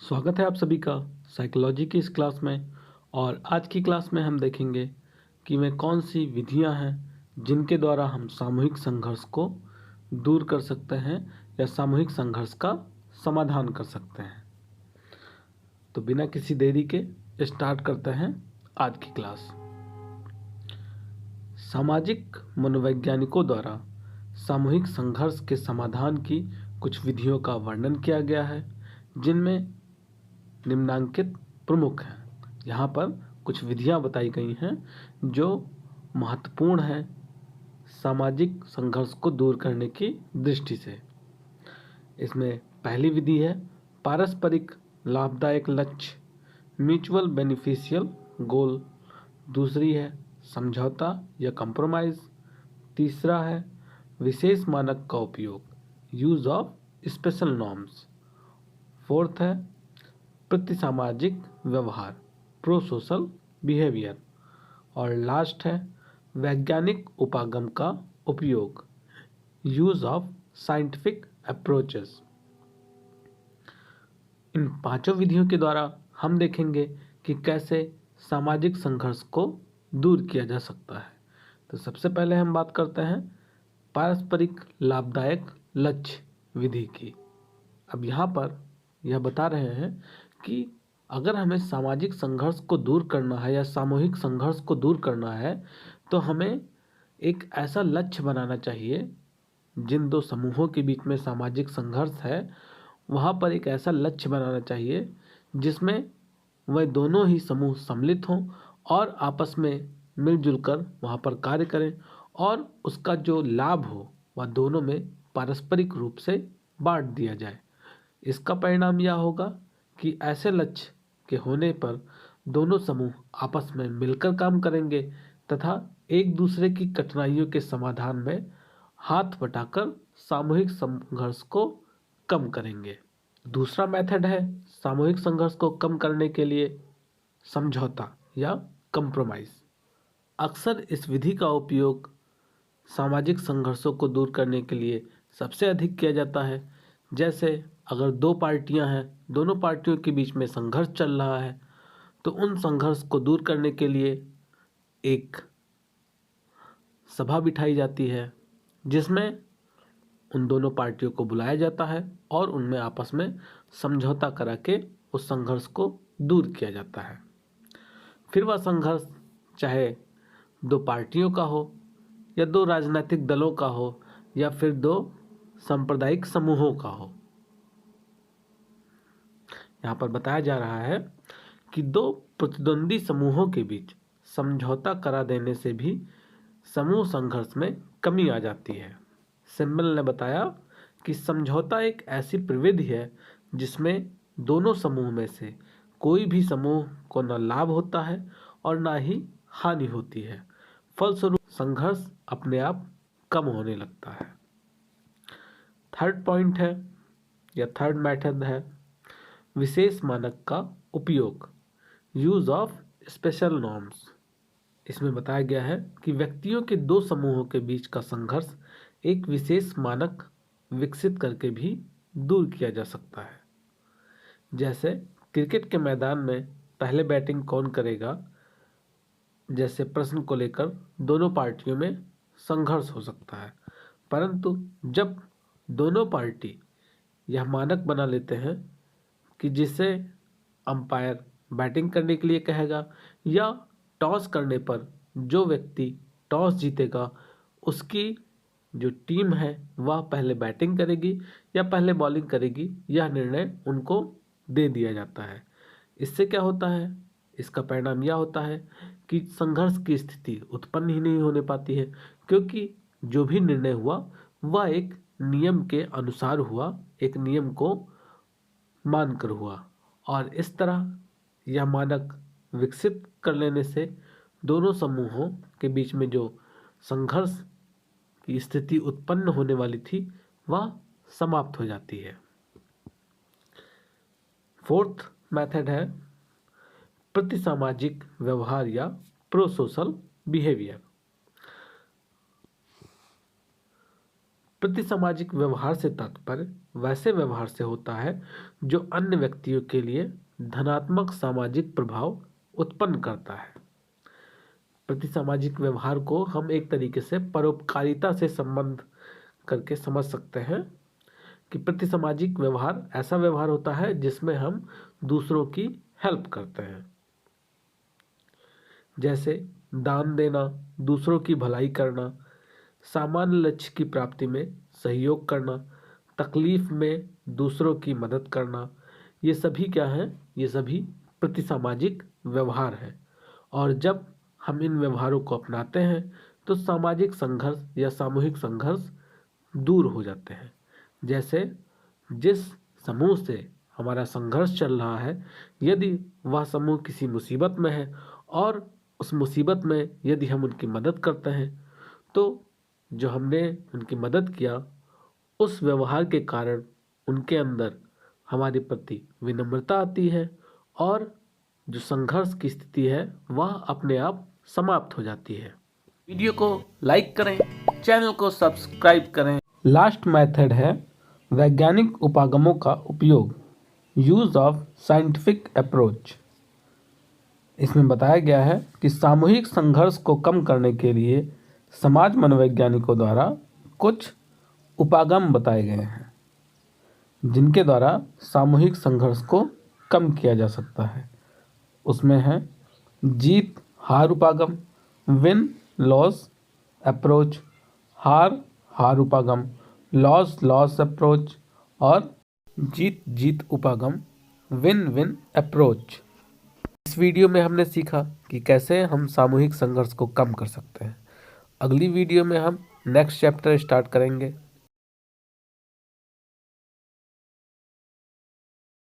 स्वागत है आप सभी का साइकोलॉजी की इस क्लास में। और आज की क्लास में हम देखेंगे कि वे कौन सी विधियां हैं जिनके द्वारा हम सामूहिक संघर्ष को दूर कर सकते हैं या सामूहिक संघर्ष का समाधान कर सकते हैं। तो बिना किसी देरी के स्टार्ट करते हैं आज की क्लास। सामाजिक मनोवैज्ञानिकों द्वारा सामूहिक संघर्ष के समाधान की कुछ विधियों का वर्णन किया गया है, जिनमें निम्नांकित प्रमुख हैं। यहाँ पर कुछ विधियाँ बताई गई हैं जो महत्वपूर्ण हैं सामाजिक संघर्ष को दूर करने की दृष्टि से। इसमें पहली विधि है पारस्परिक लाभदायक लक्ष्य, म्यूचुअल बेनिफिशियल गोल। दूसरी है समझौता या कंप्रोमाइज। तीसरा है विशेष मानक का उपयोग, use of special norms. Fourth है प्रतिसामाजिक व्यवहार, प्रो सोशल बिहेवियर। और लास्ट है वैज्ञानिक उपागम का उपयोग, यूज ऑफ साइंटिफिक अप्रोचेस। इन पांचों विधियों के द्वारा हम देखेंगे कि कैसे सामाजिक संघर्ष को दूर किया जा सकता है। तो सबसे पहले हम बात करते हैं पारस्परिक लाभदायक लक्ष्य विधि की। अब यहाँ पर यह बता रहे हैं कि अगर हमें सामाजिक संघर्ष को दूर करना है या सामूहिक संघर्ष को दूर करना है तो हमें एक ऐसा लक्ष्य बनाना चाहिए। जिन दो समूहों के बीच में सामाजिक संघर्ष है वहाँ पर एक ऐसा लक्ष्य बनाना चाहिए जिसमें वह दोनों ही समूह सम्मिलित हों और आपस में मिलजुल कर वहाँ पर कार्य करें और उसका जो लाभ हो वह दोनों में पारस्परिक रूप से बांट दिया जाए। इसका परिणाम यह होगा कि ऐसे लक्ष्य के होने पर दोनों समूह आपस में मिलकर काम करेंगे तथा एक दूसरे की कठिनाइयों के समाधान में हाथ बटाकर सामूहिक संघर्ष को कम करेंगे। दूसरा मेथड है सामूहिक संघर्ष को कम करने के लिए समझौता या कंप्रोमाइज। अक्सर इस विधि का उपयोग सामाजिक संघर्षों को दूर करने के लिए सबसे अधिक किया जाता है। जैसे अगर दो पार्टियां हैं, दोनों पार्टियों के बीच में संघर्ष चल रहा है तो उन संघर्ष को दूर करने के लिए एक सभा बिठाई जाती है जिसमें उन दोनों पार्टियों को बुलाया जाता है और उनमें आपस में समझौता करा के उस संघर्ष को दूर किया जाता है। फिर वह संघर्ष चाहे दो पार्टियों का हो या दो राजनीतिक दलों का हो या फिर दो सांप्रदायिक समूहों का हो। यहाँ पर बताया जा रहा है कि दो प्रतिद्वंदी समूहों के बीच समझौता करा देने से भी समूह संघर्ष में कमी आ जाती है। सिम्बल ने बताया कि समझौता एक ऐसी प्रविधि है जिसमें दोनों समूह में से कोई भी समूह को न लाभ होता है और न ही हानि होती है। फलस्वरूप संघर्ष अपने आप कम होने लगता है। थर्ड पॉइंट है या थर्ड मेथड है विशेष मानक का उपयोग, यूज ऑफ स्पेशल नॉर्म्स। इसमें बताया गया है कि व्यक्तियों के दो समूहों के बीच का संघर्ष एक विशेष मानक विकसित करके भी दूर किया जा सकता है। जैसे क्रिकेट के मैदान में पहले बैटिंग कौन करेगा जैसे प्रश्न को लेकर दोनों पार्टियों में संघर्ष हो सकता है, परंतु जब दोनों पार्टी यह मानक बना लेते हैं कि जिसे अंपायर बैटिंग करने के लिए कहेगा या टॉस करने पर जो व्यक्ति टॉस जीतेगा उसकी जो टीम है वह पहले बैटिंग करेगी या पहले बॉलिंग करेगी, यह निर्णय उनको दे दिया जाता है। इससे क्या होता है, इसका परिणाम यह होता है कि संघर्ष की स्थिति उत्पन्न ही नहीं होने पाती है, क्योंकि जो भी निर्णय हुआ वह एक नियम के अनुसार हुआ, एक नियम को मानकर हुआ। और इस तरह यह मानक विकसित कर लेने से दोनों समूहों के बीच में जो संघर्ष की स्थिति उत्पन्न होने वाली थी वह समाप्त हो जाती है। फोर्थ मेथड है प्रतिसामाजिक व्यवहार या प्रो सोशल बिहेवियर। प्रतिसामाजिक व्यवहार से तात्पर्य वैसे व्यवहार से होता है जो अन्य व्यक्तियों के लिए धनात्मक सामाजिक प्रभाव उत्पन्न करता है। प्रतिसामाजिक व्यवहार को हम एक तरीके से परोपकारिता से संबंध करके समझ सकते हैं कि प्रतिसामाजिक व्यवहार ऐसा व्यवहार होता है जिसमें हम दूसरों की हेल्प करते हैं, जैसे दान देना, दूसरों की भलाई करना, सामान्य लक्ष्य की प्राप्ति में सहयोग करना, तकलीफ में दूसरों की मदद करना। ये सभी क्या हैं? ये सभी प्रतिसामाजिक व्यवहार हैं। और जब हम इन व्यवहारों को अपनाते हैं तो सामाजिक संघर्ष या सामूहिक संघर्ष दूर हो जाते हैं। जैसे जिस समूह से हमारा संघर्ष चल रहा है, यदि वह समूह किसी मुसीबत में है और उस मुसीबत में यदि हम उनकी मदद करते हैं, तो जो हमने उनकी मदद किया उस व्यवहार के कारण उनके अंदर हमारे प्रति विनम्रता आती है और जो संघर्ष की स्थिति है वह अपने आप समाप्त हो जाती है। वीडियो को लाइक करें, चैनल को सब्सक्राइब करें। लास्ट मेथड है वैज्ञानिक उपागमों का उपयोग, यूज ऑफ साइंटिफिक अप्रोच। इसमें बताया गया है कि सामूहिक संघर्ष को कम करने के लिए समाज मनोवैज्ञानिकों द्वारा कुछ उपागम बताए गए हैं जिनके द्वारा सामूहिक संघर्ष को कम किया जा सकता है। उसमें है जीत हार उपागम, विन लॉस अप्रोच, हार हार उपागम, लॉस लॉस अप्रोच और जीत जीत उपागम, विन विन अप्रोच। इस वीडियो में हमने सीखा कि कैसे हम सामूहिक संघर्ष को कम कर सकते हैं। अगली वीडियो में हम नेक्स्ट चैप्टर स्टार्ट करेंगे।